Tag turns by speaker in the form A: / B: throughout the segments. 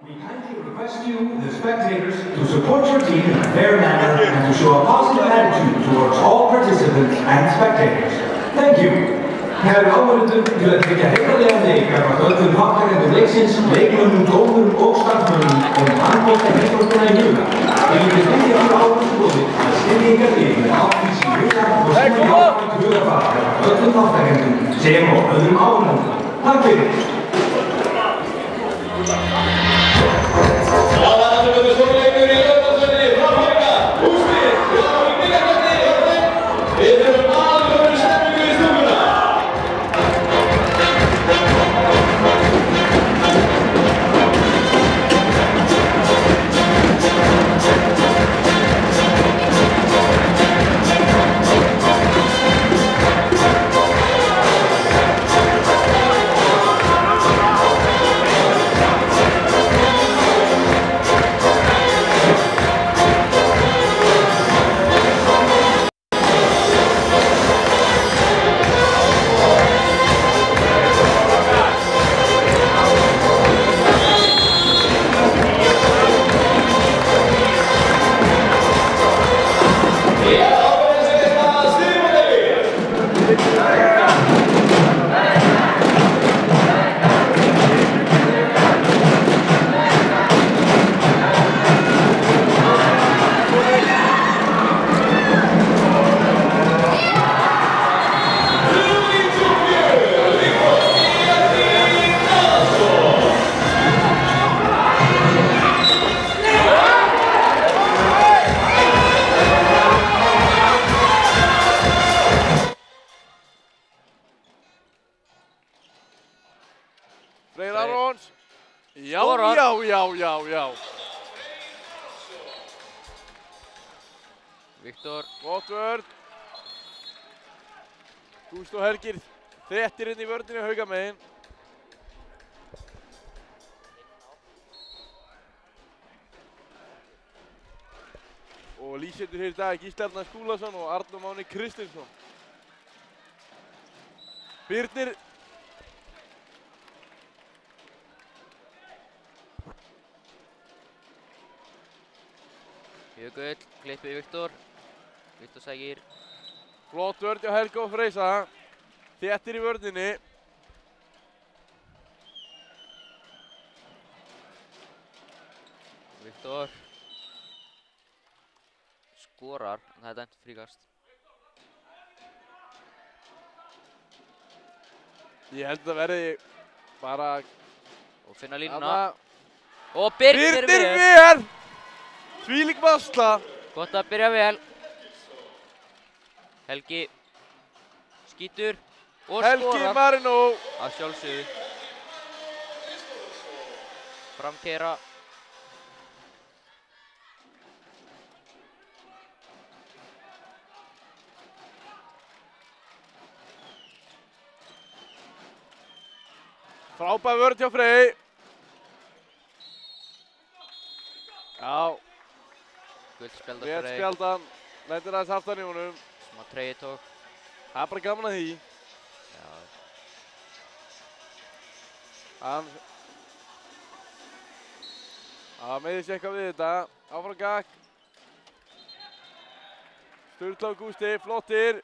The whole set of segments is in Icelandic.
A: We kindly request you, the spectators, to support your team in a fair manner and to show a positive attitude towards all participants and spectators. Thank you. Kæru áhorfendur, til að tryggja heiðarlegan leik gagnvart öllum þáttakendum leiksins, leikmönnum, dómurum og starfsmönnum handboltaíþróttina í huga. Við viljum biðja fyrir áhorfendur að styðja ykkar lið með áfrýs í huga og sýna jákvætt hugafar gagnvart öllum þáttakendum sem og öðrum áhorfendum. Takk fyrir.
B: Freyr Arons. Já.
C: Viktor.
B: Gott vörn. Gústi og Helgir þéttir inn í vörninu Haugamegin. Og lýsendur hér í dag Gísli Arnar Skúlason og Arnór Máni Kristinsson. Birnir.
C: Jökull, klippið Viktor. Viktor sækir.
B: Flott vörn hjá Helga og Freysa. Þéttir í vörninni.
C: Viktor. Skorar, en það er dæmt fríkast.
B: Ég held að verði bara...
C: Og finna línuna. Og Birnir
B: vel! Þvílík varsla.
C: Gott að byrja vel. Helgi skýtur og skorar.
B: Helgi Marino.
C: Að sjálfsögðu. Framkeyra.
B: Frábær vörn hjá Frey. Já.
C: Guldspjald á Frey.
B: Rétt spjaldan. Lendir aðeins aftan í honum.
C: Smá treyju tók.
B: Það er bara gaman að því.
C: Já.
B: Hann meiðir sér eitthvað við þetta. Áfram gakk. Sturla og Gústi, flottir.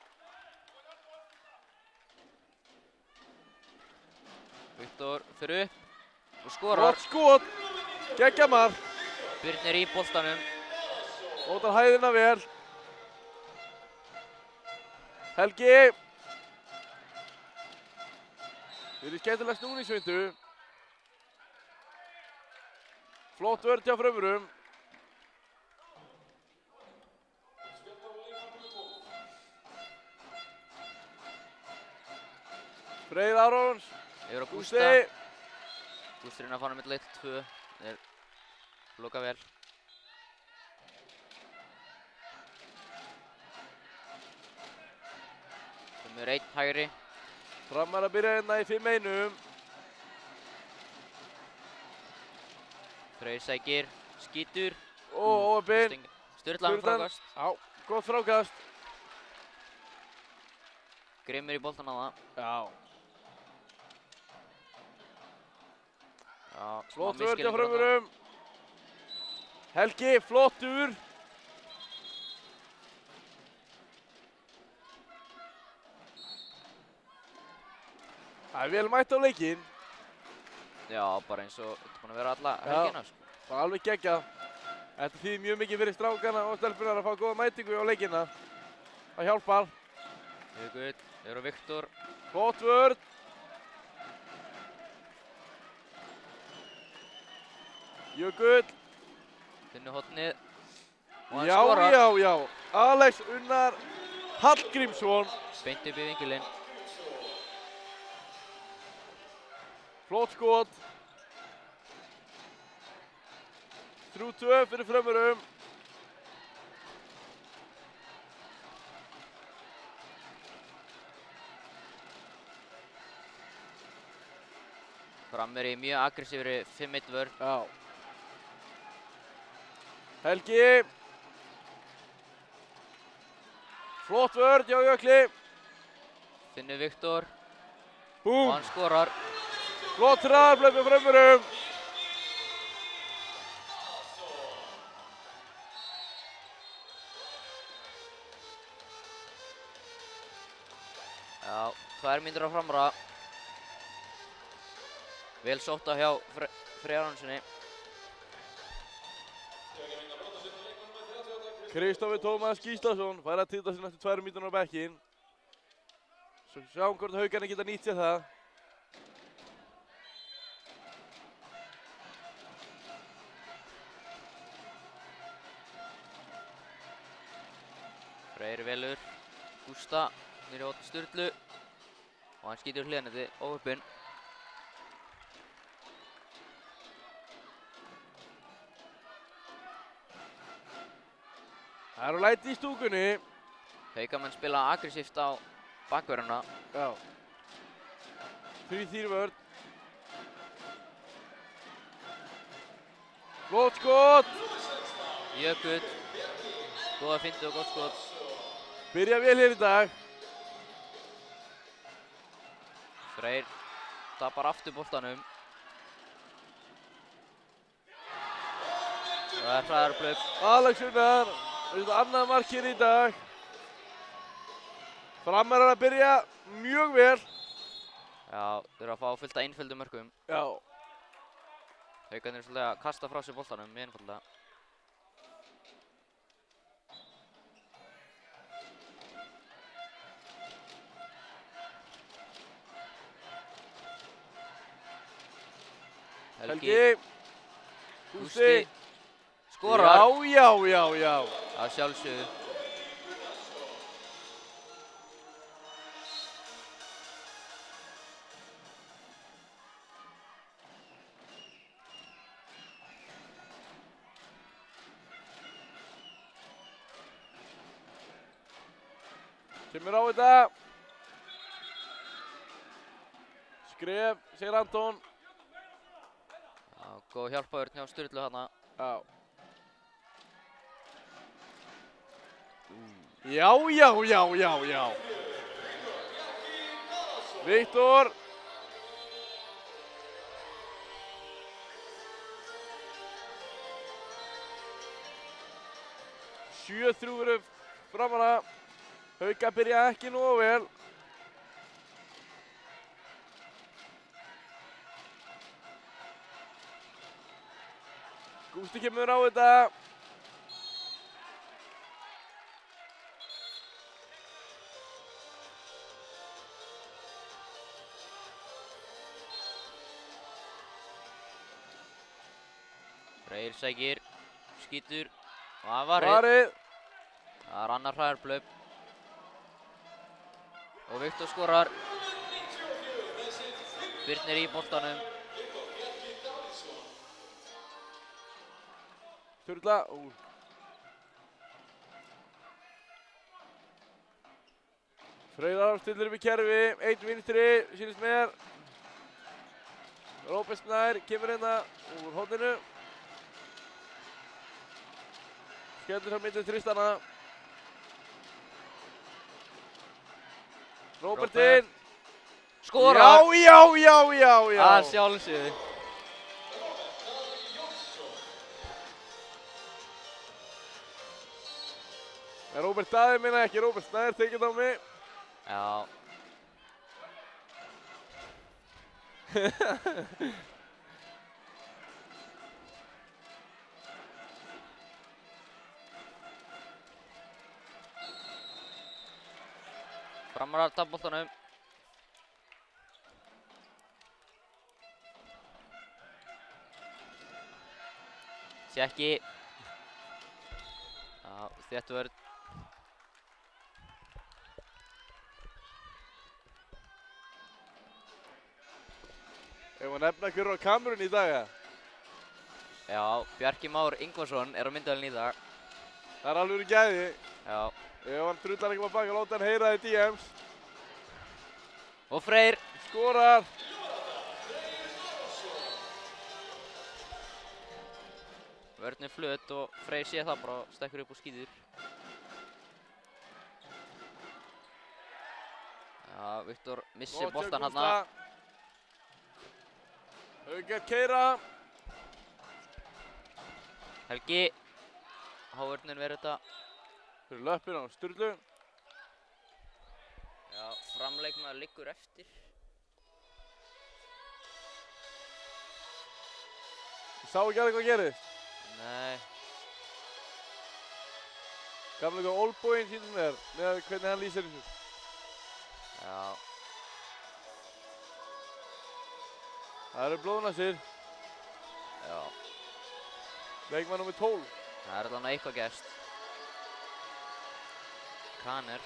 C: Viktor fyrir upp og skorar.
B: Flott skot. Geggja mark.
C: Birnir í boltanum.
B: Nótar hæðina vel. Helgi. Við erum skemmtilega snúningsvindu. Flott vörn hjá Frömmurum. Freyr Arons.
C: Yfir á Gústa. Gústi reyna að fara með 1-2. Þeir loka vel. Númer 1 hægri.
B: Framar að byrja hérna í 5-1.
C: Freyr sækir, skýtur.
B: Og opinn.
C: Sturla með frákast.
B: Já, gott frákast.
C: Grimmur í boltan á það.
B: Já.
C: Já,
B: Flott vörð hjá frömmurum. Helgi, flottur. Það er vel mætt á leikinn.
C: Já, bara eins og þetta er búin að vera alla helgina, sko.
B: Bara alveg geggjað. Þetta þýðir mjög mikið fyrir strákana og stelpunar að fá góða mætingu á leikina. Það hjálpar.
C: Jökull, og Viktor.
B: Flott vörð. Jökull.
C: Finnur hotnið. Og hann
B: Já,
C: skorar.
B: já, já. Alex Unnar Hallgrímsson.
C: Beint upp í vinkilinn.
B: Flott skot. 3-2 fyrir frömmurum.
C: Frammer í mjög aggressífri 5-1 vörð.
B: Já. Helgi. Flott vörð hjá Jökli.
C: Finnur Viktor.
B: Búm.
C: Og hann skorar.
B: Flott hraðarblöð með frömmurum.
C: Já, 2 mínútur á framra. Vel sótt á hjá Freyr Arnarssoni.
B: Kristófi Tómas Gíslason fær að tita sér næstu 2 mínútur á bekkinn. Svo sjáum hvort Haukarnir geta nýtt sér það.
C: Freyr velur Gústa niður í hótt Sturlu og hann skýtur hliðanetti óöppinn.
B: Það eru læti í stúkunni.
C: Haukamenn spila aggressíft á bakverðina.
B: Já. 3-3 vörð. Flott skot.
C: Jökull. Góða fintu og gott skot.
B: Byrja vel hér í dag.
C: Freyr tapar aftur boltanum. Það er hraðarblöð.
B: Alex Unnar. Annað mark hér í dag. Frammerar að byrja mjög vel.
C: Já, þau eru að fá fullt af einföldum mörkum.
B: Já.
C: Haukarnir er svolítið að kasta frá sér boltanum, einfaldlega.
B: Helgi.
C: Gústi. Skorar.
B: Já, já, já, já.
C: Að sjálfsögðu.
B: Kemur á þetta. Skref, segir Anton.
C: Já, góð hjálpaður hjá Sturlu hana.
B: Já. Já, já, já, já, já. Viktor. Sjö þrjú framan að. Haukar byrja ekki nógu vel. Gústi kemur á þetta.
C: Freyr sækir, skýtur og það var
B: Varið.
C: Það er annar hraðarblöð. Og Viktor skorar. Birnir í boltanum.
B: Sturla. Freyr stillir upp í kerfi. Einn vinstri, sýnist mér. Róbert Snær kemur hérna úr hóðinu. Skellir á myndið Tristana. Róbertinn.
C: Skorar.
B: Já, já, já, já, já.
C: Að sjálfsögðu.
B: Róbert Daði minna ekki, Róbert Snær tekið á mig.
C: Já. Framar af tafboltanum. Sjekki. Já, þétt vörn.
B: Ef að nefna hver á kamerun í dag,
C: Já, Bjarki Már Ingvarsson er á myndavélinu í dag.
B: Það er alveg gæði.
C: Já.
B: Ef hann drullar ekki á baka, láta hann heyra í DMs.
C: Og Freyr.
B: Skorar.
C: Vörn er flöt og Freyr sé það bara og stekkur upp og skýtur. Já, Viktor missir boltan hérna.
B: Haukar keyra.
C: Helgi. Hávörnin verður þetta.
B: Fyrir löppin á Sturlu.
C: Já, framleikmaður liggur eftir.
B: Ég sá ekki alveg hvað gerðist.
C: Nei.
B: Gamlega olbóinn sýnir mér með hvernig hann lýsir þessu.
C: Já.
B: Það eru blóðnasir.
C: Já.
B: Leikmann númer 12.
C: Það er alveg eitthvað gerst. Kaner.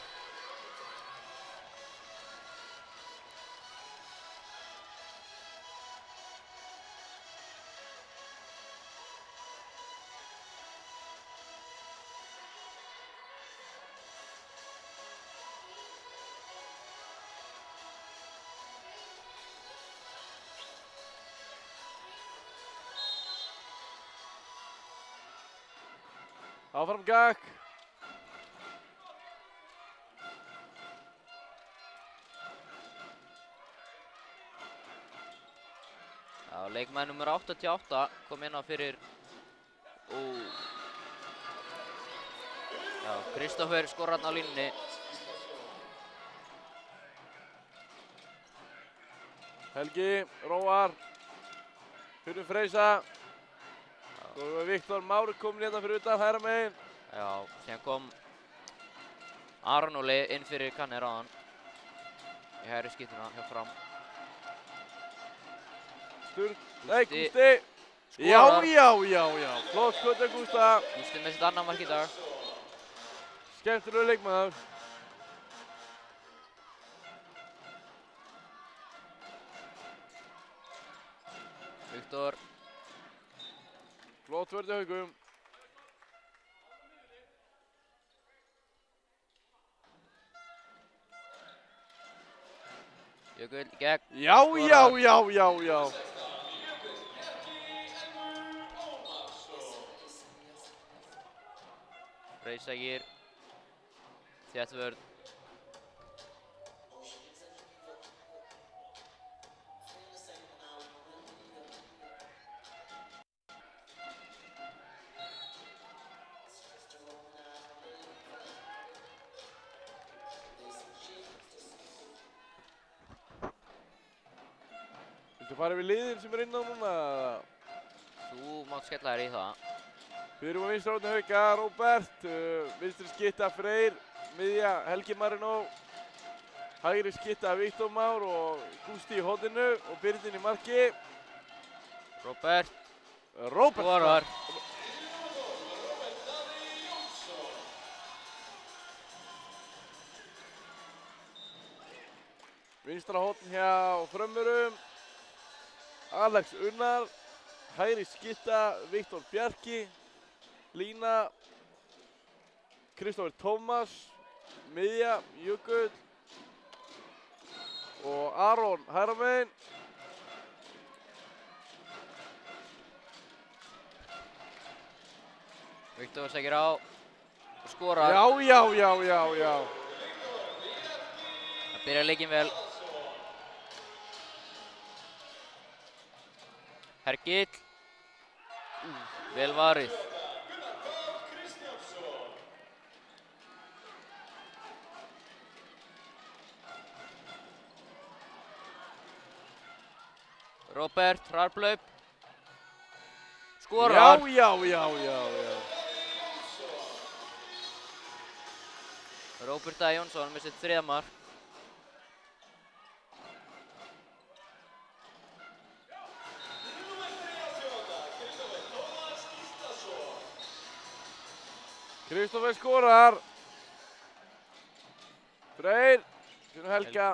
B: Áfram gakk.
C: Já, leikmaður nummer 88 kom inn á fyrir Já, Kristoffer skorar hann á línunni.
B: Helgi, Róar. Fyrir Freysa. Svo er Viktor Már komin hérna fyrir utan hægra megin.
C: Já, síðan kom Aron Óli inn fyrir Kaner áðan. Í hægri skiptuna hjá Fram.
B: Nei, Gústi. Já, flott skot af Gústa.
C: Gústi með sitt annað mark í dag.
B: Skemmtilegur leikmaður.
C: Viktor.
B: Flott vörð í Haugum.
C: Jökull í gegn.
B: Já.
C: Freysækir. Þétt vörn.
B: Viltu fara yfir liðin sem er inn á núna?
C: Þú mátt skella þér í það.
B: Við erum á vinstra horni Hauka, Róbert, vinstri skytta Freyr, miðja Helgi Marino, hægri skytta Viktor Már og Gústi í horninu og Byrnin í marki.
C: Róbert.
B: Skorar. Vinstra horn hjá Frömmurum, Alex Unnar, hægri skytta Viktor Bjarki, lína Kristoffer Tómas, miðja Jökull og Aron hægra megin.
C: Viktor sækir á og skorar.
B: Já.
C: Það byrjar leikinn vel. Hergill. Vel varið. Róbert, hraðplaup. Skorar.
B: Já.
C: Róbert A. Jónsson með sitt 3. mark.
B: Kristófer skorar. Freyr, Helga.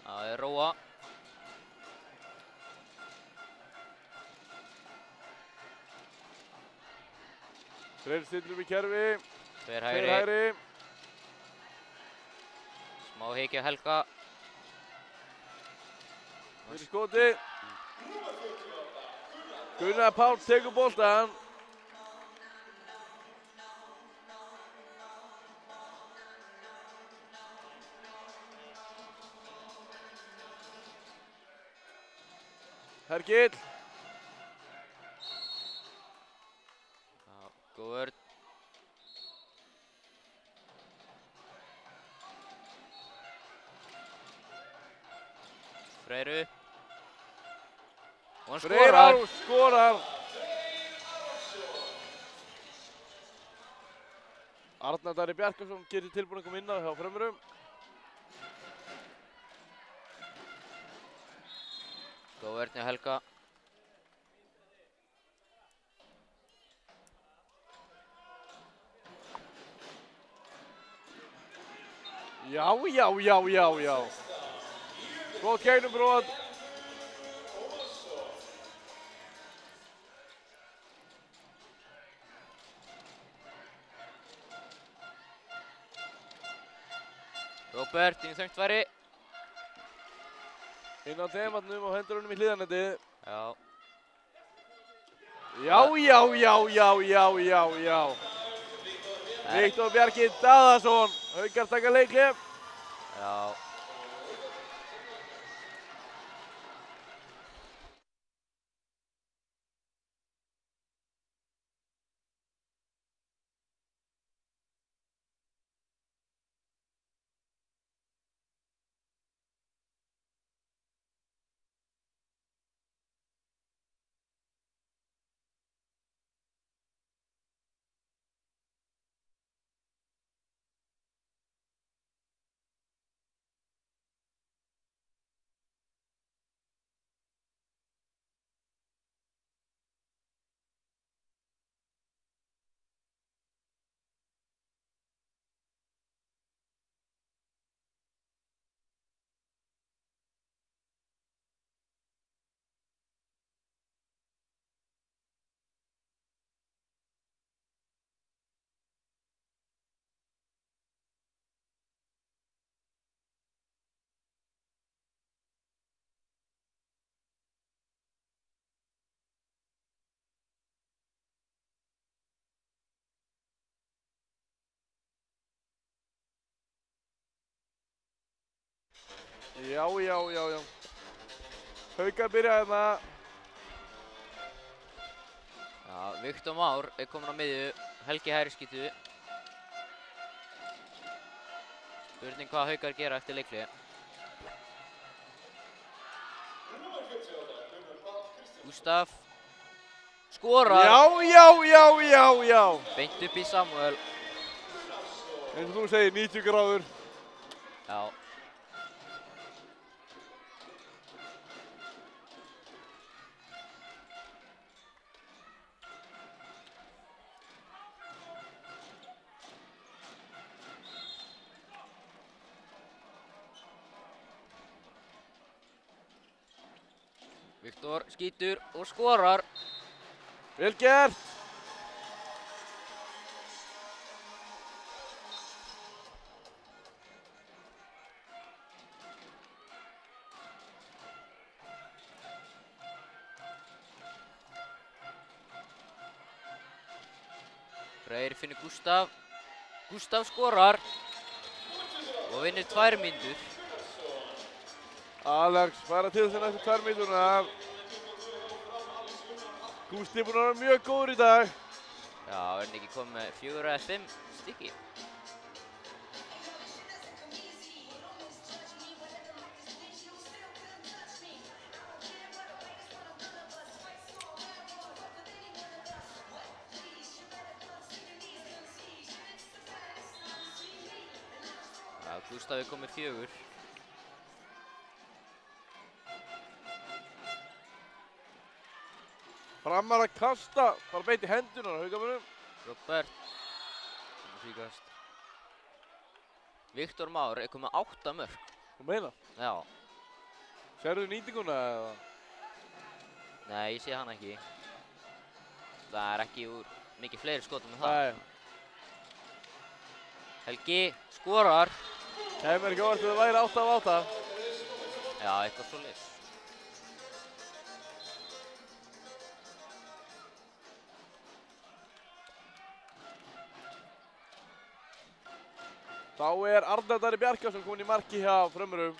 C: Það er Róa.
B: Freyr stillir í kerfi.
C: Tveir
B: Tveir
C: hægri.
B: hægri.
C: Smá hyggja Helga.
B: Fyrir skoti. Gunnar Páll tekur boltan. Hergill.
C: Góð vörn. Freyr upp. Og hann skorar.
B: Skorar. Arnar Darri Bjarkarsson getur tilbúin að koma inn á hjá Frömmurum.
C: Góð vörn hjá Helga.
B: Já. Góð gegnumbrot.
C: Róbert, inn í þröngt færi.
B: Inn á dematnum og hendur honum í hliðanettið. Já. Viktor Bjarki Daðarsson. Haukar taka leikhlé.
C: Já.
B: Haukar byrja hérna.
C: Já, Viktor Már er komin á miðju. Helgi hægri skítu. Spurning hvað Haukar gera eftir leikhlé. Gustaf. Skorar.
B: Já.
C: Beint upp í Samuel.
B: Eins og þú segir, 90 gráður.
C: Já. Viktor skýtur og skorar.
B: Vel gert.
C: Freyr finnur Gustaf. Gustaf skorar og vinnur 2 mínútur.
B: Alex fara til þess næstu 2 mínúturnar. Gústi er búinn að vera mjög góður í dag.
C: Já, er hann ekki komið með 4 eða 5 stykki? Gústafi kom með 4.
B: Framar að kasta, bara beint í hendunar á Haukamönnum.
C: Robert. Síkast. Viktor Már er komið 8 mörk.
B: Þú meinar?
C: Já.
B: Sérðu nýtinguna eða?
C: Nei, ég sé hann ekki. Það er ekki úr mikið fleiri skotum en það.
B: Nei.
C: Helgi skorar.
B: Kæmur ekki óvart að það væri 8 af 8.
C: Já, eitthvað svoleiðis.
B: Þá er Arnar Darri Bjarkarsson komin í marki hjá Frömmurum.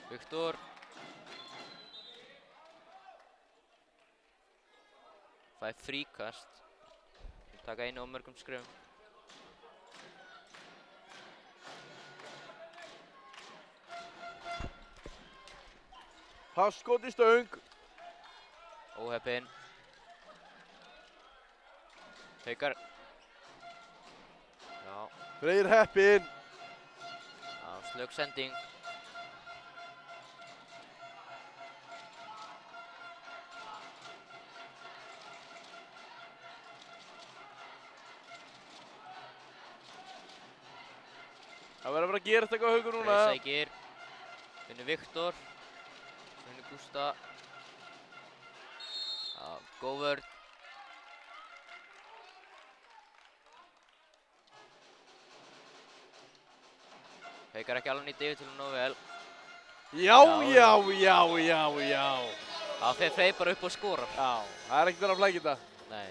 C: Viktor. Það er fríkast. Taka einu á mörgum skrefum.
B: Passkot í stöng.
C: Óheppinn. Haukar. Já.
B: Freyr heppinn.
C: Já, slög sending.
B: Það verður að fara að gera þetta eitthvað Haukur núna.
C: Freyr sækir. Finnur Viktor. Finnur Gústa. Já, góð vörn. Haukar ekki alveg nýtt yfir til hún nógu vel.
B: Já, já, já, já, já.
C: Það fer Freyr bara upp og skorar.
B: Já, það er ekkert verið að flækja þetta.
C: Nei.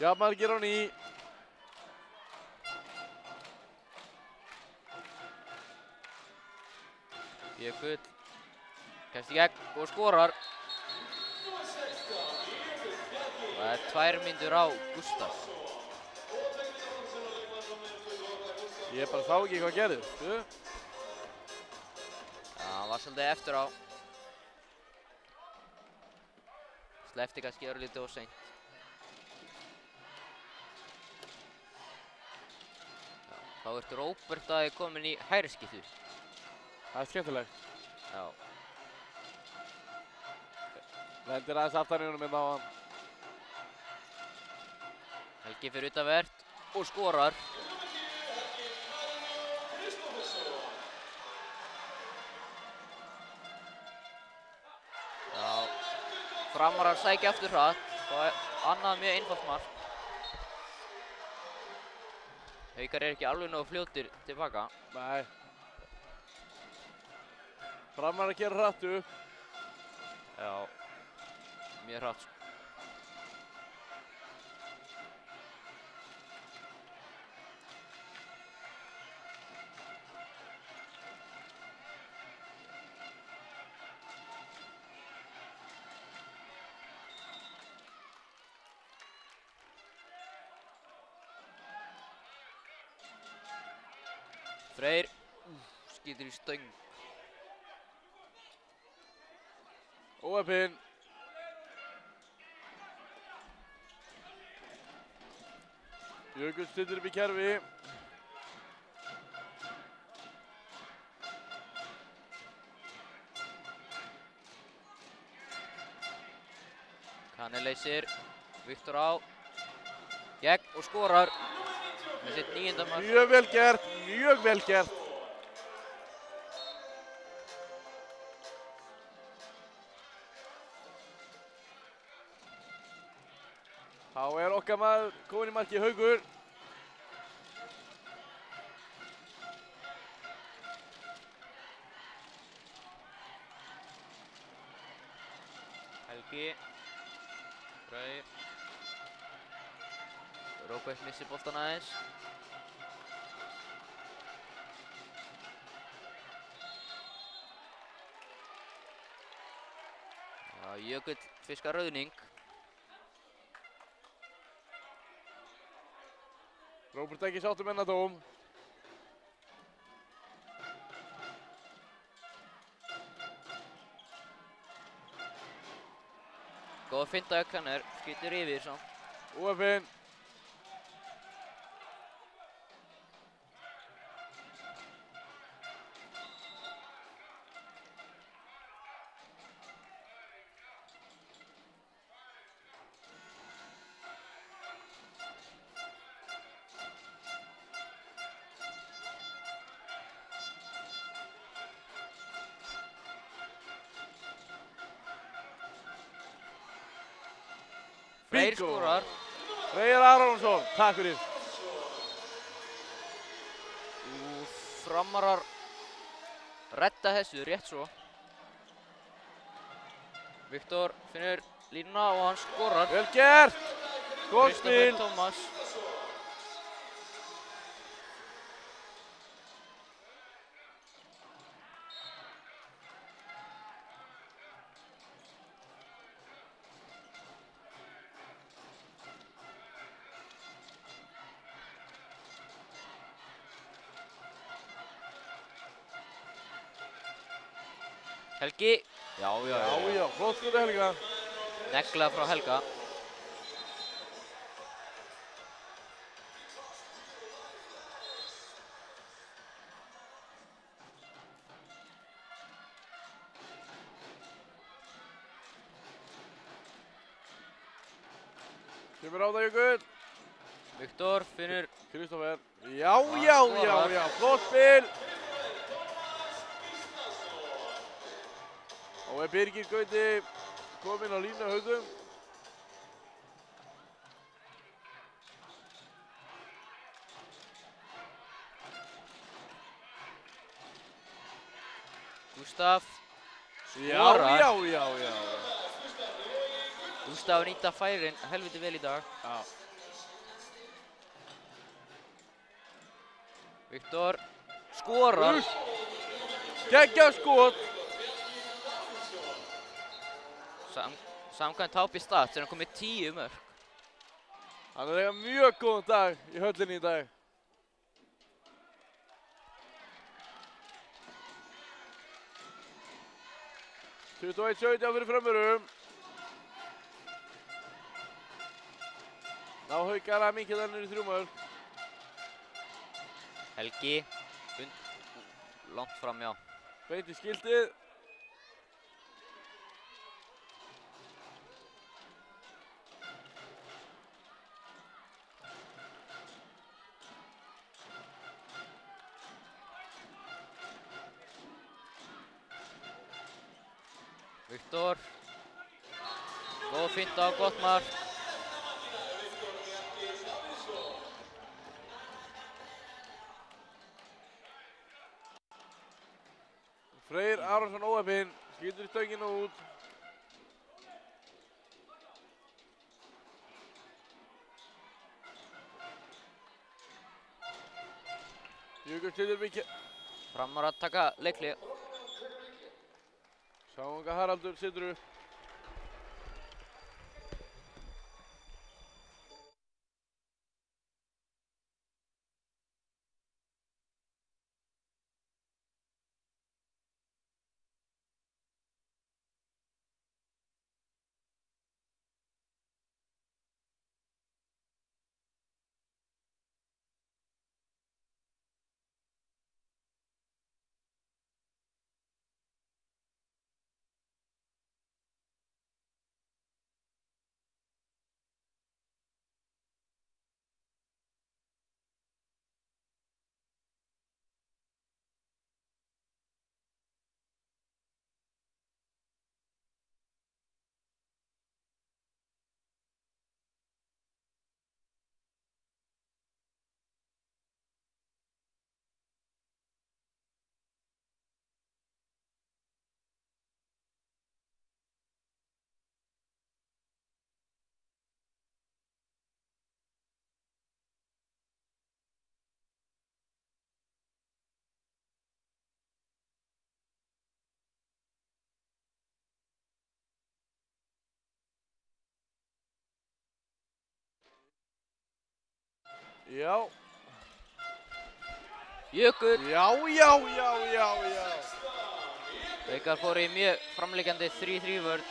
B: Já, maður gera hann í.
C: Jökull. Kemst í gegn og skorar. Það er 2 mínútur á Gústaf.
B: Ég bara sá ekki hvað gerðist, þú?
C: Já, hann var svolítið eftir á. Sleppti kannski örlítið og seint. Þá ert Róbert að komin í hægri skiptu.
B: Það er skemmtilegt.
C: Já.
B: Lendir aðeins aftan í honum inn á hann.
C: Helgi fyrir utanvert og skorar. Já. Framarar sækja aftur hratt. Það er annað mjög einfalt mark. Haukar er ekki alveg nógu fljótir tilbaka.
B: Nei. Framar að gera hratt upp.
C: Já. Mjög hratt. Freyr skýtur í stöng.
B: Óheppinn. Jökull stillir upp í kerfi.
C: Kanni leysir. Viktor á. Gegn og skorar. Með sitt 9. mark.
B: Mjög vel gert, mjög vel gert. Þá er okkar maður komin í marki Haukur.
C: Helgi. Freyr. Róbert missir boltan aðeins. Já, Jökull fiskar rauðning.
B: Róbert ekki sáttur með þennan dóm.
C: Góð finta Kanner, skýtur yfir samt.
B: OFN.
C: Freyr skorar.
B: Freyr Aronsson, takk fyrir.
C: Framarar redda þessu rétt svo. Viktor finnur línuna og hann skorar.
B: Vel gert. Gott
C: Kristoffer
B: spil.
C: Tómas. Helgi. Já,
B: Flott skot Helga.
C: Negla frá Helga.
B: Kemur á það Jökull.
C: Viktor finnur.
B: Kristoffer. Já, flott spil. Og Birgir Gauti kominn á línu á Haugum.
C: Gustaf
B: Já.
C: Gustaf nýta færin helviti vel í dag.
B: Já.
C: Viktor skorar.
B: Geggjað skot.
C: Samkvæmt HP Stats er hann komið 10 mörk.
B: Hann er eiga mjög góðan dag í höllinni í dag. Tuttugu og 1-17 fyrir Frömmurum. Ná Haukar að minnka þær niður í 3 mörk.
C: Helgi langt fram, já.
B: Beint í skiltið.
C: Viktor. Góð finta og gott mark.
B: Freyr Aronsson óheppinn, skýtur í stöngina út. Jökull setur mikið.
C: Framar að taka leikli.
B: Sjáum hvað Haraldur setur upp. Já.
C: Jökull.
B: Já.
C: Haukar fóru í mjög framliggjandi 3-3 vörn.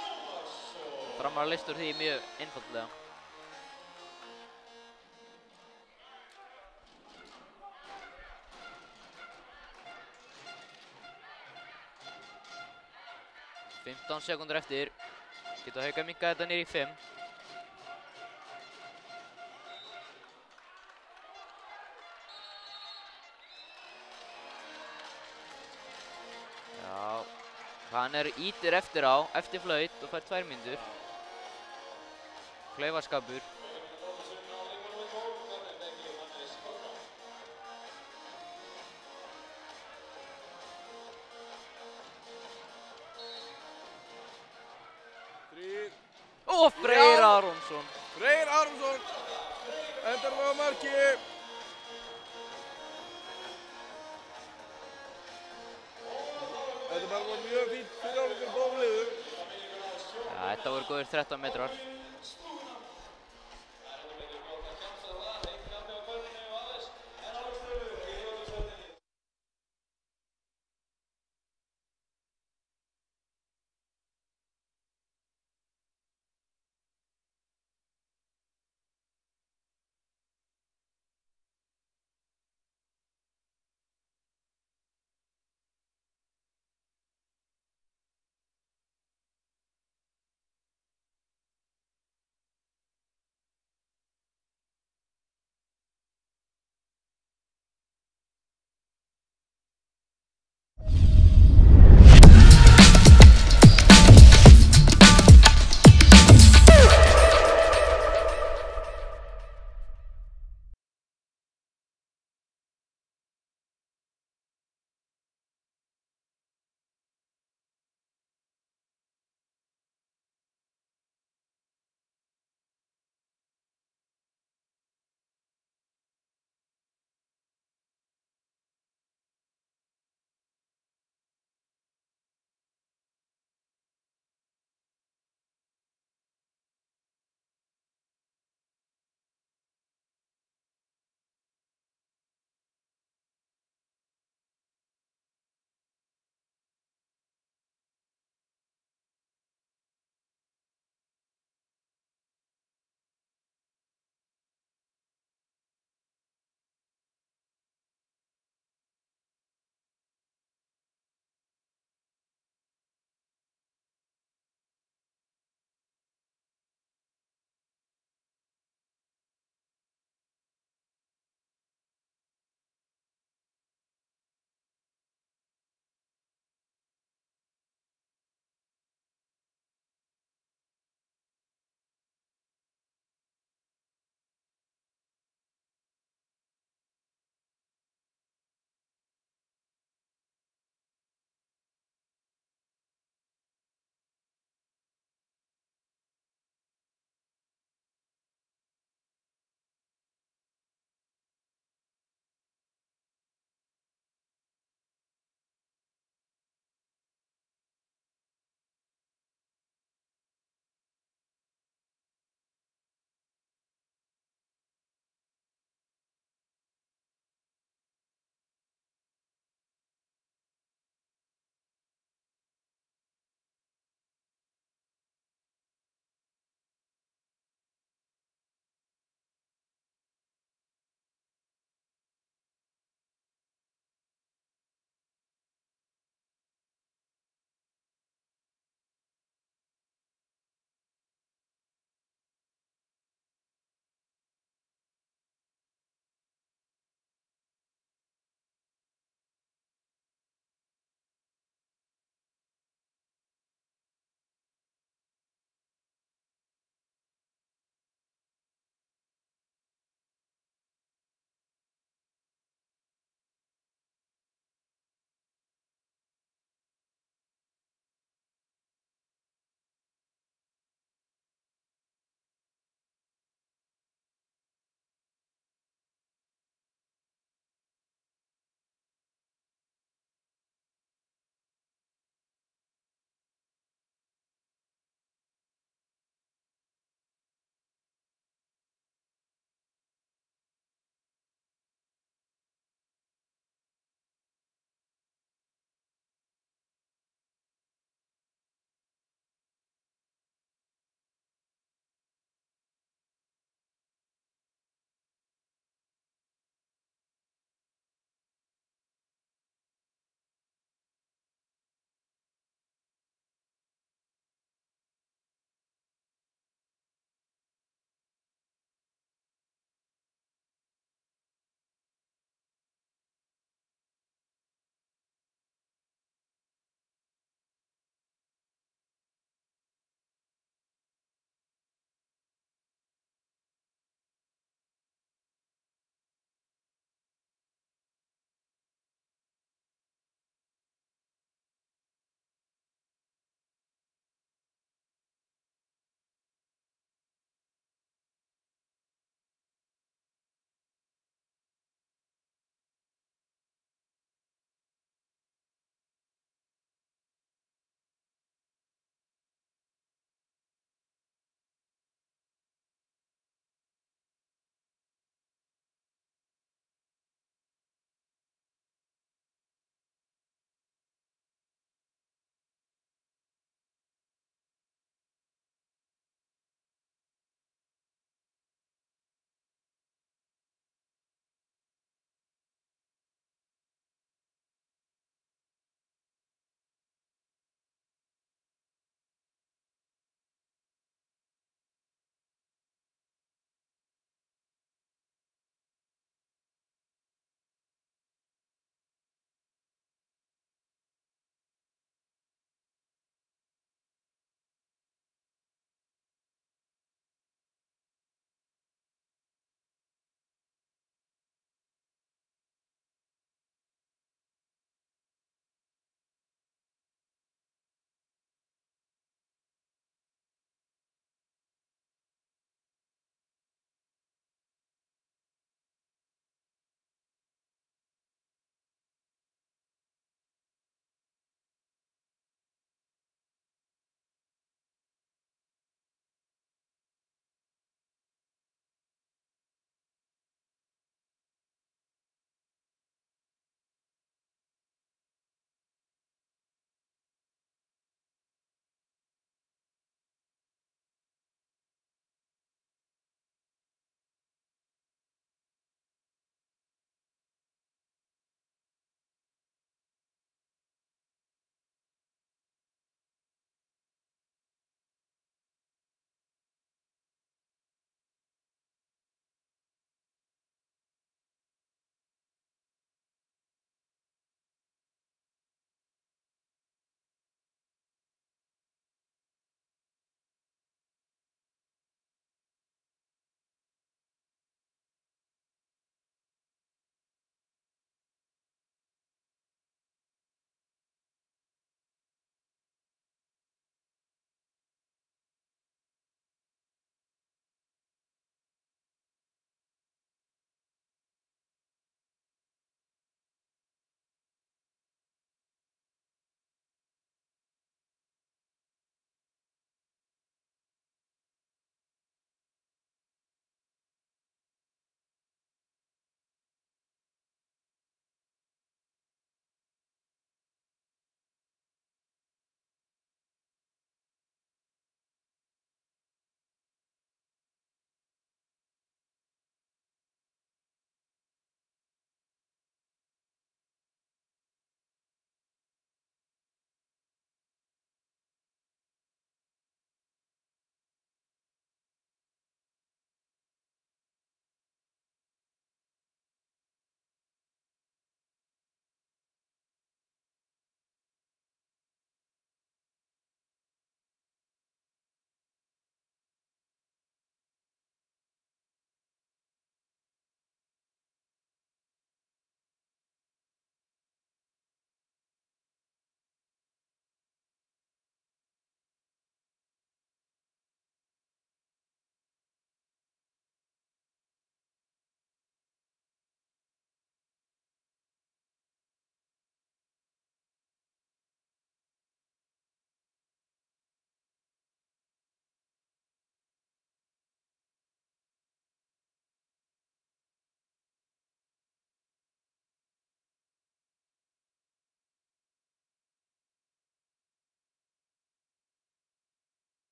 C: Framar að leysa úr því mjög einfaldlega. Fimmtán sekúndur eftir. Geta Haukar minkað þetta niður í 5. Já, hann ítir eftir á, eftir flaut og fær 2 mínútur. Klaufaskapur. Og Freyr Aronsson.
B: Freyr Aronsson endar á marki. Þetta var mjög fínt fyrir áleikur bóðliðum.
C: Já, þetta voru góðir 13 metrar.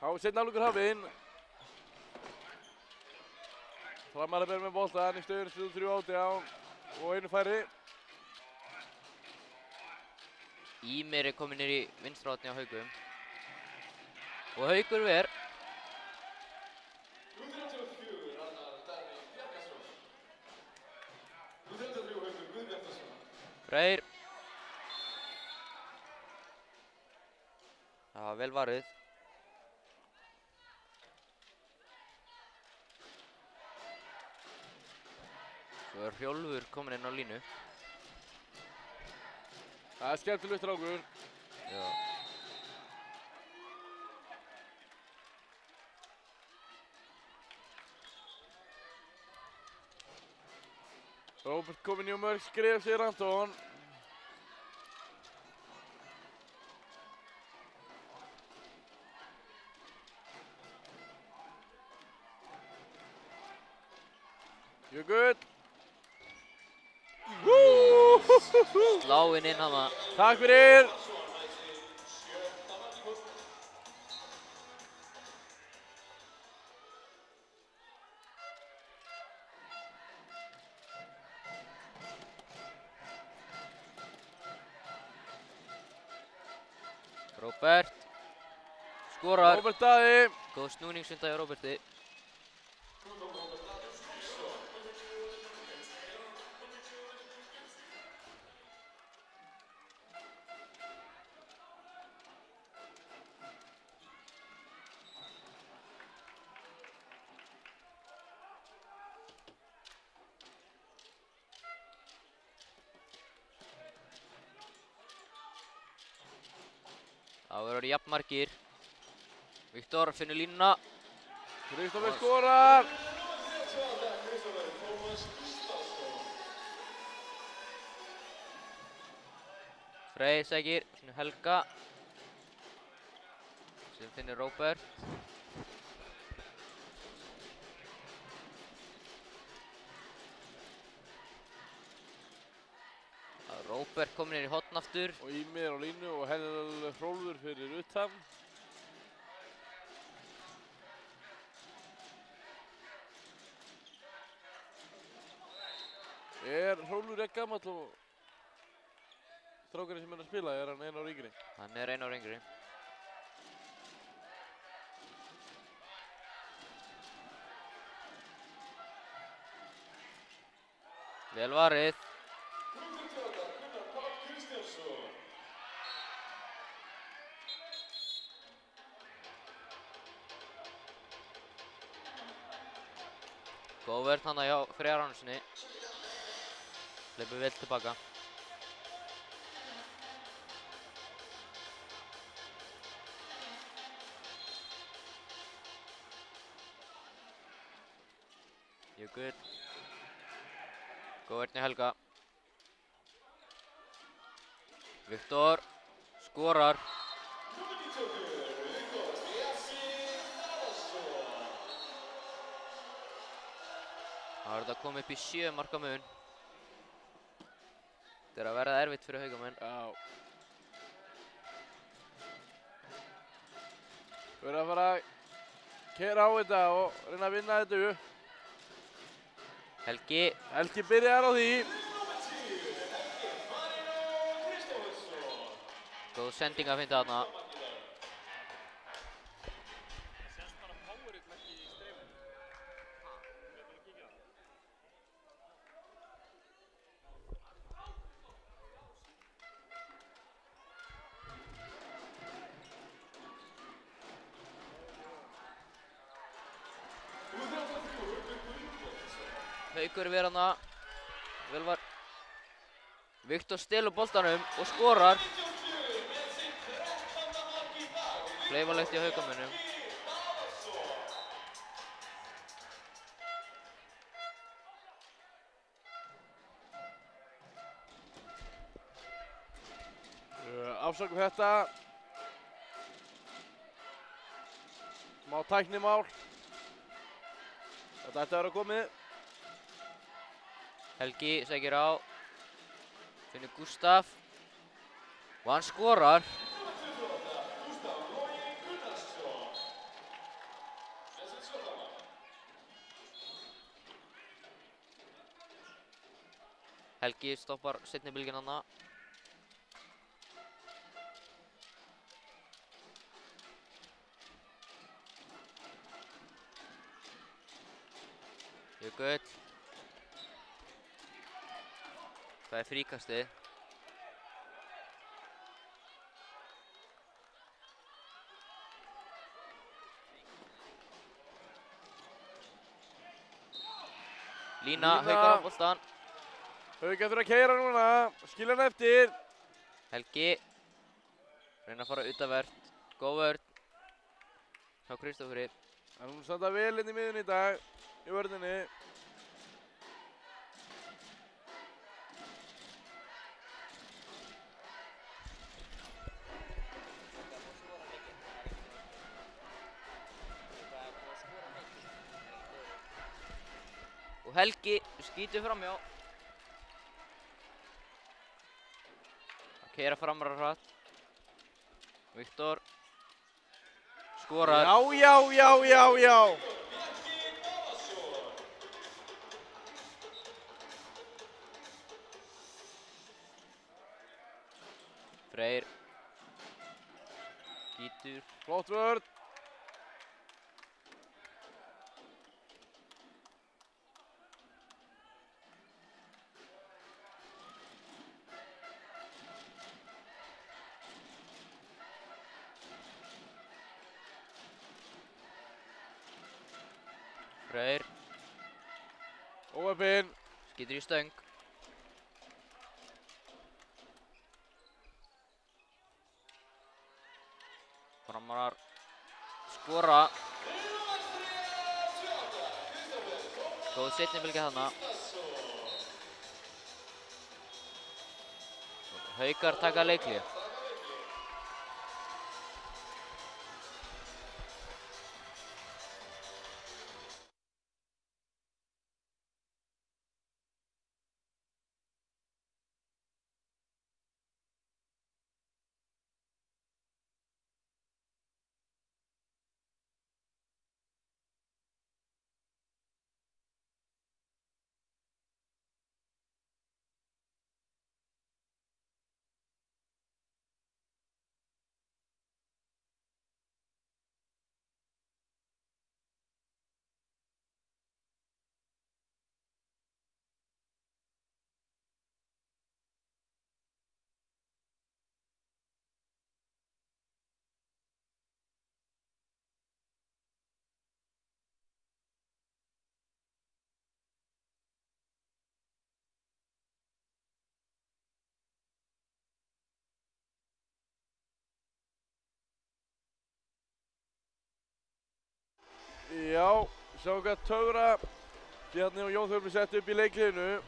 B: Seinni hálfleikur hafinn. Framarar ber með boltann í stöðunni 3-18 og einu færi.
C: Ímir er kominn niður í vinstra hornið á Haugum. Og Haugur ver. Freyr. Það var vel varið. Svo er Hrjólfur kominn inn á línu.
B: Það skemmtilegt strákur.
C: Já.
B: Róbert kominn í mörg skref, segir Anton. Jökull.
C: Sláinn inn hana.
B: Takk fyrir.
C: Róbert. Skorar.
B: Róbert Daði.
C: Góð snúningsvinda hjá Róberti. Það verður jafnmargir. Viktor finnur línuna.
B: Kristoffer skorar.
C: Freyr sækir, finnur Helga. Sem finnur Róbert. Róbert kominn inn í horn aftur.
B: Og Ímir á línu og Helga Hrólfur fyrir utan. Er Hrólfur ekki gamall og strákarinn sem er að spila, er hann 1 ára yngri?
C: Hann er 1 ára yngri. Vel varið. Góð vörn hana hjá Freyr Arnarssoni. Hleypur vel tilbaka. Jökull. Góð vörn hjá Helga. Viktor skorar. Það er þetta komið upp í 7 marka mun. Þetta er að verða erfitt fyrir Haugamenn.
B: Já. Við erum að fara að keyra á þetta og reyna að vinna þetta upp.
C: Helgi.
B: Helgi byrjar á því.
C: Góð sending að finna þarna. Haukur verið hana. Vel var. Viktor stelur boltanum og skorar. Fleifalegt í Haukamönnum.
B: Afsökum þetta. Smá tæknimál. Þetta ætti að vera komið.
C: Helgi sækir á. Finnur Gustaf. Og hann skorar. Helgi stoppar seinni bylginn þarna. Jökull. Það er fríkastið. Lína, Haukar á boltan.
B: Haukar þurfa að keyra núna, skilja hann eftir.
C: Helgi. Reyna að fara utanvert. Góð vörn. Hjá Kristóferi.
B: En hún standa vel inn í miðjunni í dag, í vörninni.
C: Og Helgi skýtur framjá. Að keyra framar hratt. Viktor. Skorar.
B: Já.
C: Freyr. Skýtur.
B: Flott vörn.
C: Freyr.
B: Óöpinn.
C: Skýtur í stöng. Framarar. Skora. Góð seinni bylgja þarna. Haukar taka leikhlé.
B: Já, sjáum hvað Töfra Bjarni og Jón Þormur sett upp í leikliðinu.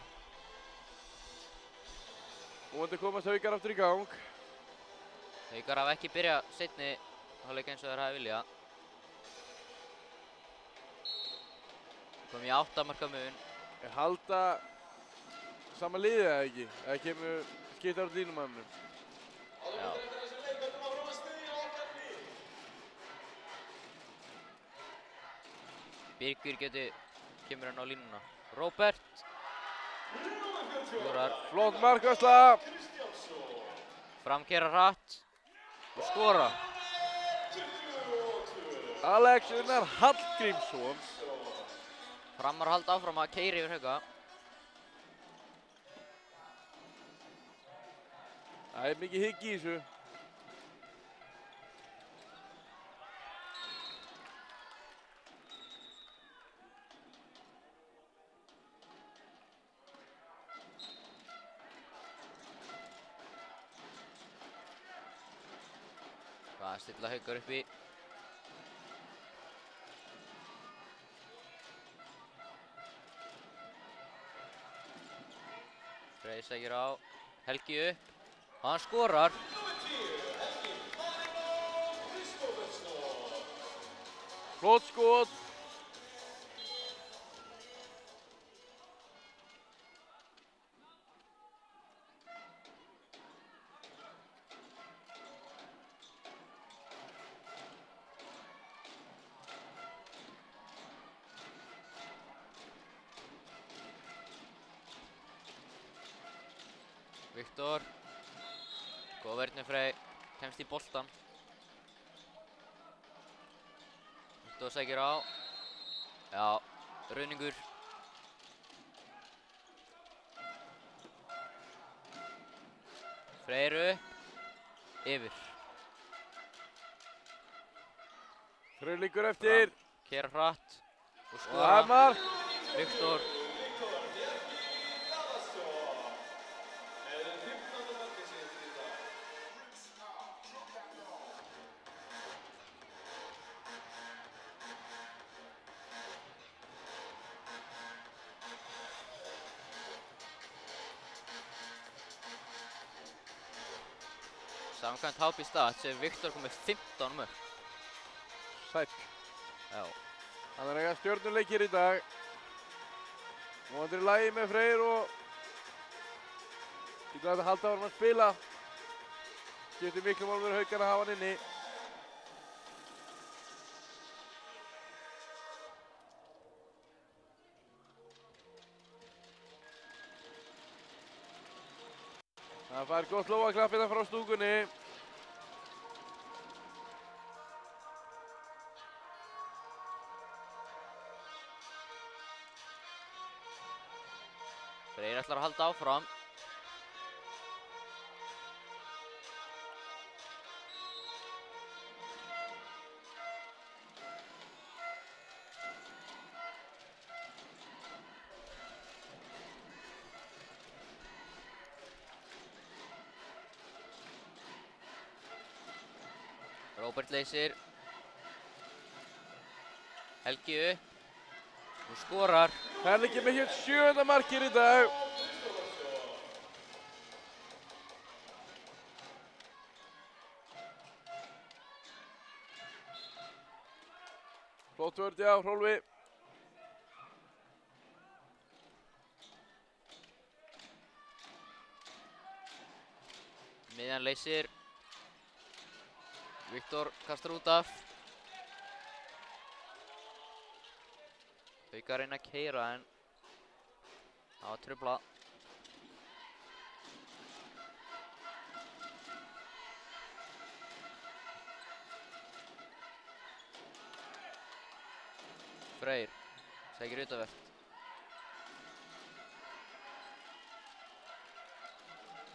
B: Vonandi komast Haukar aftur í gang.
C: Haukar hafa ekki byrjað seinni hálfleik eins og þeir hafi viljað. Kom í 8 marka mun.
B: Er halda sama liðið eða ekki? Eða kemur skiptar út línumannum?
C: Já. Birgir kemur hann á línuna. Róbert. Skorar.
B: Flott markvarsla.
C: Framkeyra hratt. Og skora.
B: Alex Unnar Hallgrímsson.
C: Framar halda áfram að keyra yfir Hauka.
B: Það er mikið hygg í þessu.
C: Það stilla Haukar upp í. Freyr sækir á. Helgi upp. Og hann skorar.
B: Flott skot.
C: Viktor. Góð vörn með Frey. Kemst í boltan. Viktor sækir á. Já, rauningur. Freyr upp. Yfir.
B: Freyr liggur eftir.
C: Keyra hratt. Og
B: Og
C: skora.
B: það er mark.
C: Viktor. Samkvæmt HP Stats er Viktor komið 15 mörk.
B: Sæll.
C: Já.
B: Það er eiga stjörnuleikir í dag. Vonandi í lagi með Freyr og getur þetta halda áfram að spila. Skiptir miklu máli fyrir Haukar að hafa hann inni. Það fær gott lófaklapp hérna frá stúkunni.
C: Freyr ætlar að halda áfram. Róbert leysir. Helgi upp. Og skorar.
B: Helgi með hér 7. markið í dag. Flott vörð, já, Hrólfi.
C: Miðjan leysir. Viktor kastar út af. Haukar reyna að keyra en það var truflað. Freyr sækir utavert.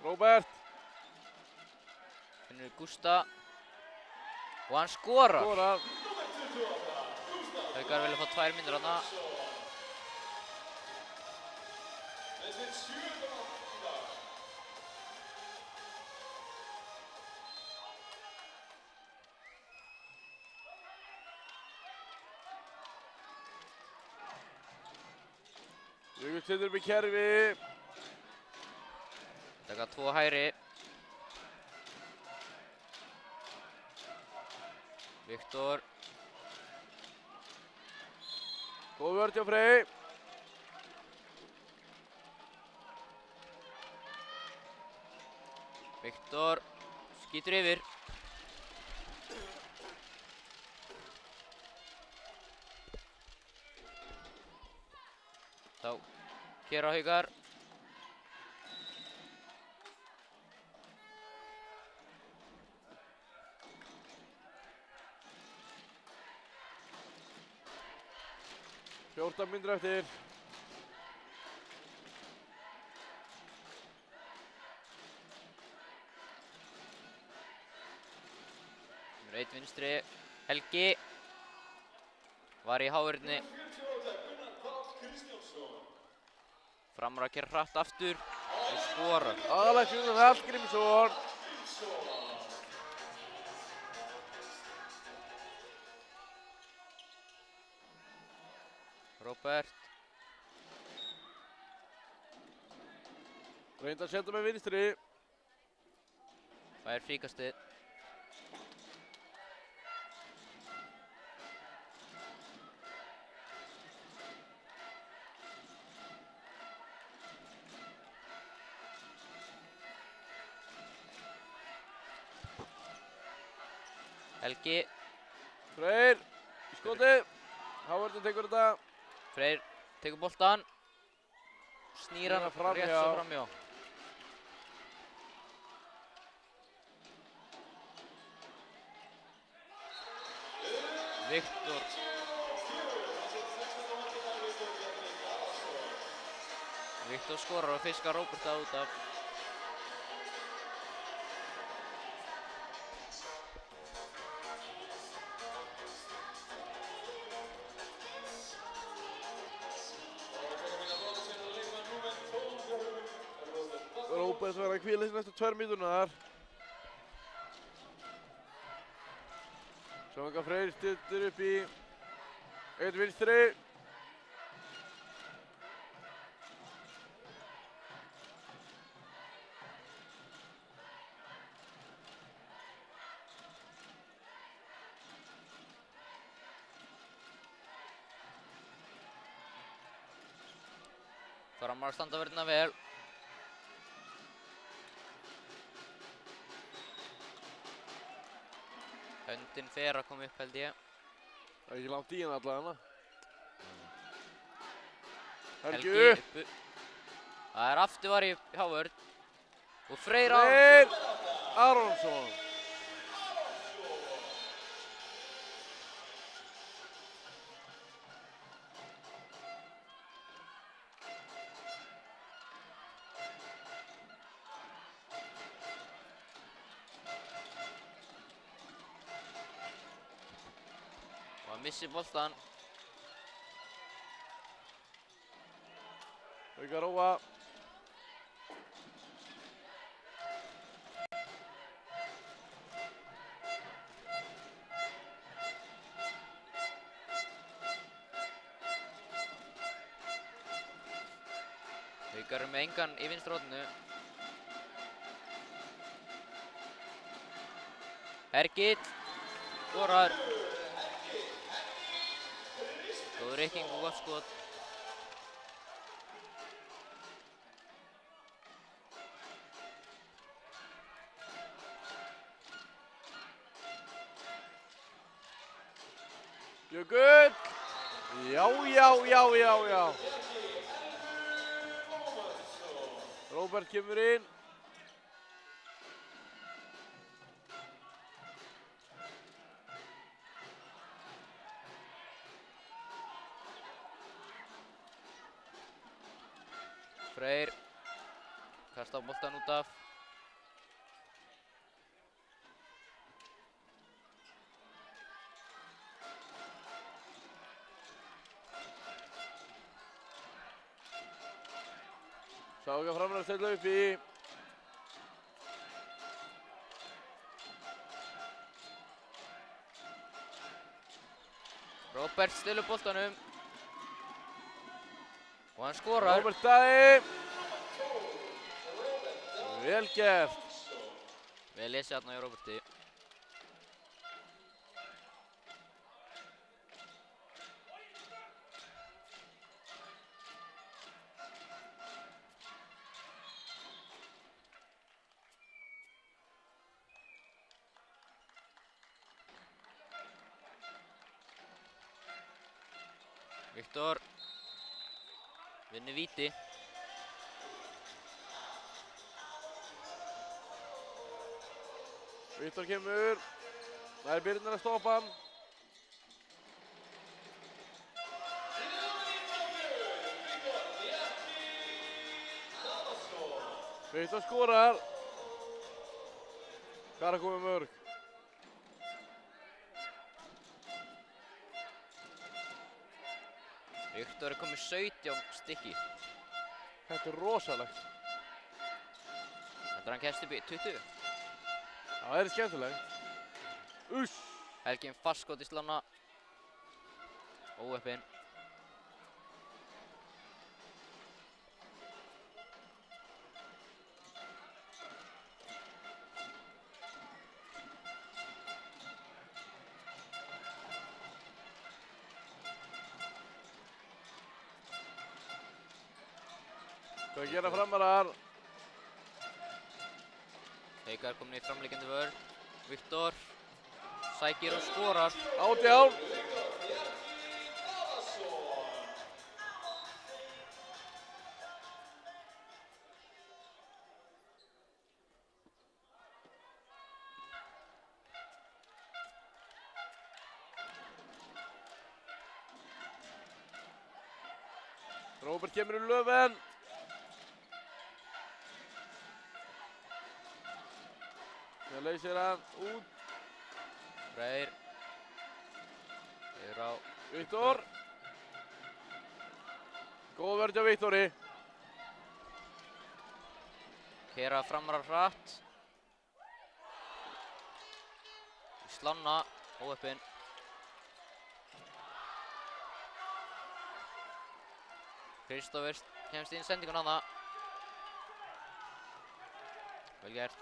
B: Róbert.
C: Finnur Gústa. Og hann skorar.
B: Skorar.
C: Haukar vilja fá 2 mínútur þarna.
B: Jökull setur upp í kerfi.
C: Taka 2 hægri. Viktor.
B: Góð vörð hjá Frey.
C: Viktor skýtur yfir. Þá keyra Haukar.
B: Fjórtán mínútur eftir.
C: Númer 1 vinstri. Helgi. Var í hávörðinni. Framar að keyra hratt aftur. Og skorar.
B: Alexander Hallgrímsson.
C: Róbert.
B: Reyndi að setja með vinstri.
C: Fær fríkastið. Helgi.
B: Freyr í skotið. Hávörðin tekur þetta.
C: Freyr tekur boltan. Snýr hann
B: Framhjá.
C: rétt svo framhjá. Viktor skorar og fiskar Róberta út af.
B: Róbert verður að hvíla sig næstu 2 mínúturnar. Sjónga Freyr stuttur upp í einn vinstri.
C: Framar standa vörðina vel. Höndin fer að koma upp held ég.
B: Það er ekki langt í hann allavega. Helgi upp.
C: Uppu. Það er afturvari hjá vörð. Og Freyr
B: Aronsson.
C: Missir boltan.
B: Hauka Róa.
C: Haukar með engan í vinstri horninu. Hergill skorar. Góð rykking og gott skot.
B: Jökull. Já. Róbert kemur inn.
C: Freyr kastar boltan út af.
B: Sága framar að stilla upp í.
C: Róbert stilur boltanum. Og hann skorar.
B: Róbert Daði. Vel gert.
C: Vel lesið þarna hjá Róberti. Viktor vinnur víti.
B: Viktor kemur. Það er Birnir að stoppa hann. Viktor skorar. Hvað er að koma mörg?
C: Viktor er komið 17 stykki.
B: Þetta er rosalegt.
C: Þetta er hann kemst upp í 20.
B: Það er skemmtilegt. Uss!
C: Helgin fastskot í slána. Óheppinn.
B: Hvað gera framarar?
C: Haukar komin í framliggjandi vörn. Viktor sækir og skorar.
B: 18. Róbert kemur í löfen. Það leysir hann út.
C: Freyr. Yfir á
B: Viktor. Góð vörð hjá Viktori.
C: Kera framar hratt. Slána, óöppin. Kristófur kemst inn sendingun hana. Vel gert.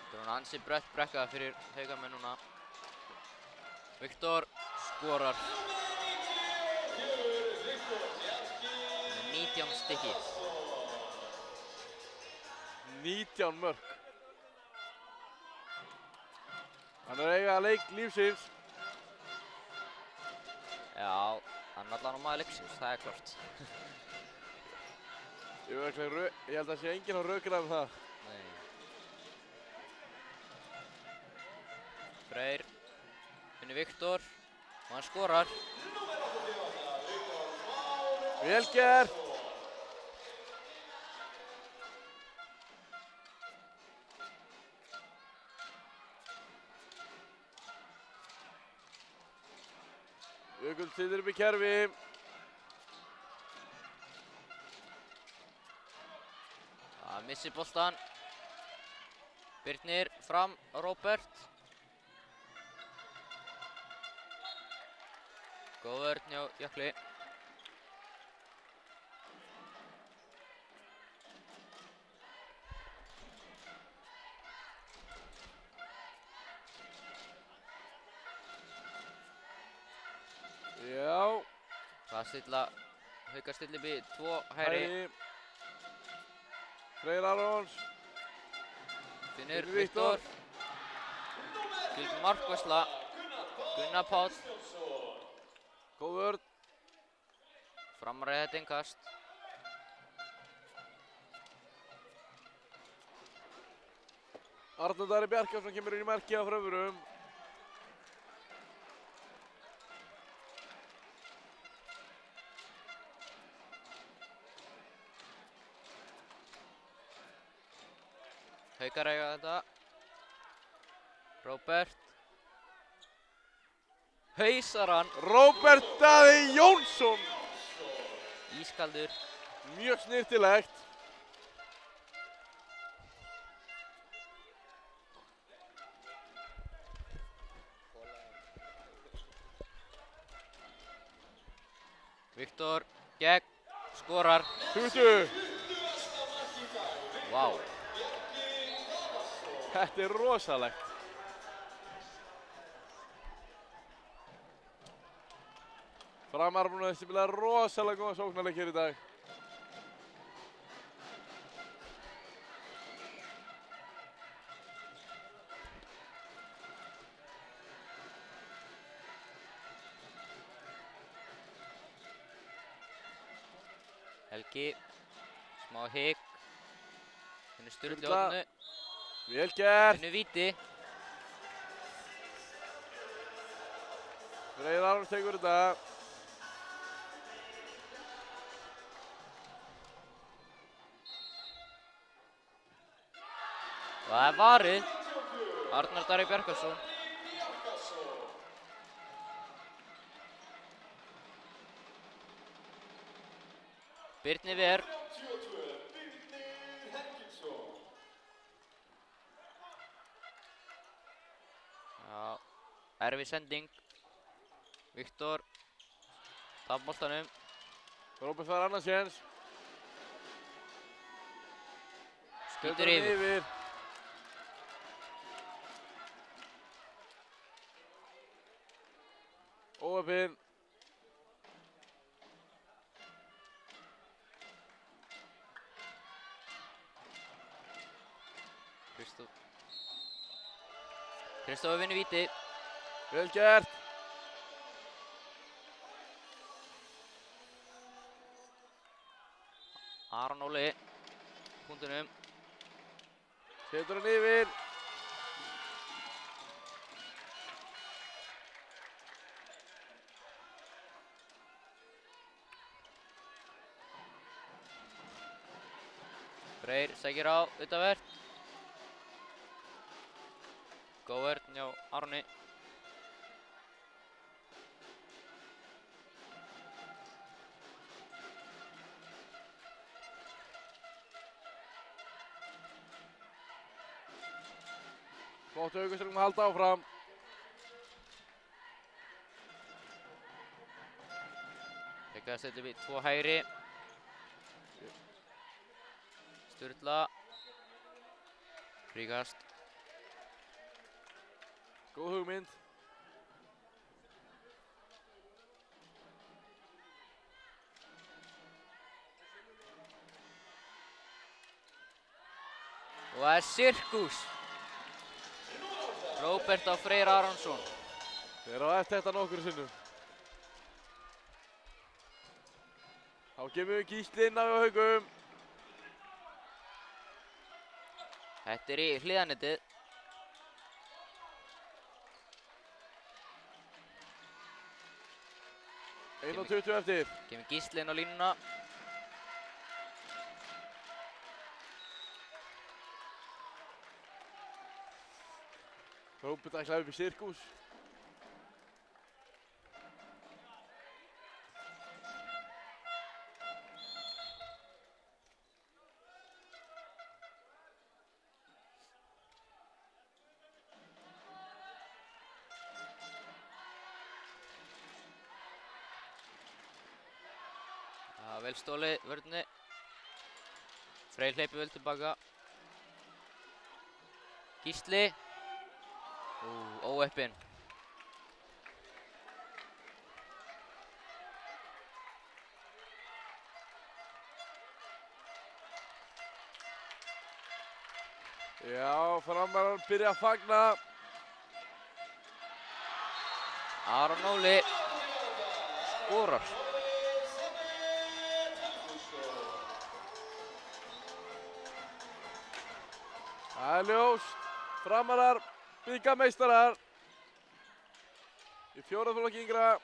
C: Þetta er ansi brött brekka fyrir Haugamenn núna. Viktor skorar. 19 stykki.
B: 19 mörk. Hann er eiga leik lífsins.
C: Já, hann er allan á maður leiksins, það er klart.
B: Ég held að það sé enginn á rökra það.
C: Nei. Freyr finnur Viktor og hann skorar.
B: Vel gert. Jökull situr upp í kerfi.
C: Það missir boltan. Birnir fram á Róbert. Góð vörn hjá Jökli.
B: Já.
C: Það stilla, Haukar stilla upp í 2 hægri.
B: Freyr Arons.
C: Finnur Viktor. Gild markværsla. Gunnar Páll.
B: Góð vörn.
C: Framræði þetta innkast.
B: Arnar Darri Bjarkarsson kemur inn í markið á Frömmurum.
C: Haukar eiga þetta. Róbert. Hausar hann.
B: Róbert Daði Jónsson.
C: Ískaldur.
B: Mjög snyrtilegt.
C: Viktor gegn. Skorar.
B: 20.
C: Vá.
B: Þetta er rosalegt. Framar búin að spila rosalega góða sóknarleik hér í dag.
C: Helgi. Smá hik. Finnur Sturlu á hodninu.
B: Vel gert.
C: Finnur víti.
B: Freyr Arons tekur þetta.
C: Og það er varið. Arnar Darri Bjarkarsson. Birnir Ver. Já, erfið sending. Viktor. Tap boltanum.
B: Róbert fær annars séns.
C: Skýtur yfir.
B: Óöpinn.
C: Kristófur vinnur víti.
B: Vel gert.
C: Aron Óli. Punktunum.
B: Setur hann yfir.
C: Freyr sækir á utanvert. Góð vörn hjá Árni.
B: Flott Haukastrákum að halda áfram.
C: Þegar setjum við 2 hægri. Sturla. Fríkast.
B: Góð hugmynd.
C: Og það er sirkus. Róbert á Freyr Aronsson.
B: Þeir hafa eftir þetta nokkru sinnum. Þá kemur við Gísli inn á Haukum.
C: Þetta er í hliðanettið.
B: Einn og 20 eftir.
C: Kemur Gísli inn á línuna.
B: Róbert ætlaði upp í sirkus.
C: Vel stólið vörðinni. Freyr hleypir vel tilbaka. Gísli. Óheppinn.
B: Já, Framarar byrja að fagna.
C: Aron Óli skorar.
B: Það er ljóst. Framarar bikarmeistarar í 4. flokki yngra.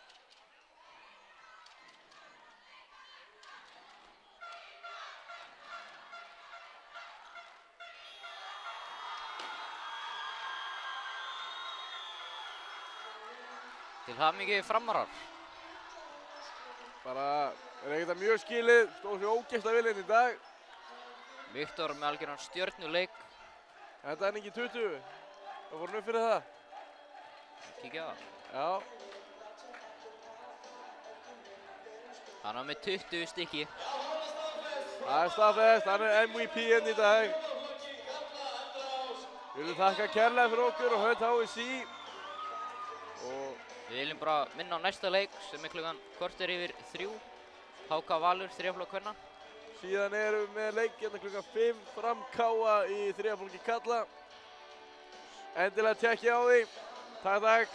C: Til hamingju Framarar.
B: Bara er ekkert mjög skilið, stóð sér ógeðslega vel inn í dag.
C: Viktor með algjöran stjörnuleik.
B: Þetta er ekki 20. Það fór hann upp fyrir það.
C: Kíkja á það.
B: Já.
C: Hann var með 20 stykki.
B: Það er staðfest, hann er MVP enn í dag. Við viljum þakka kærlega fyrir okkur og Hödd HSÍ. Og
C: Við viljum bara minna á næsta leik sem er klukkan korter yfir 3. HK Valur 3. flokk kvenna.
B: síðan erum við með leik hérna klukkan 5 Fram KA í 3. flokki karla. Endilega tjekkið á því. Takk.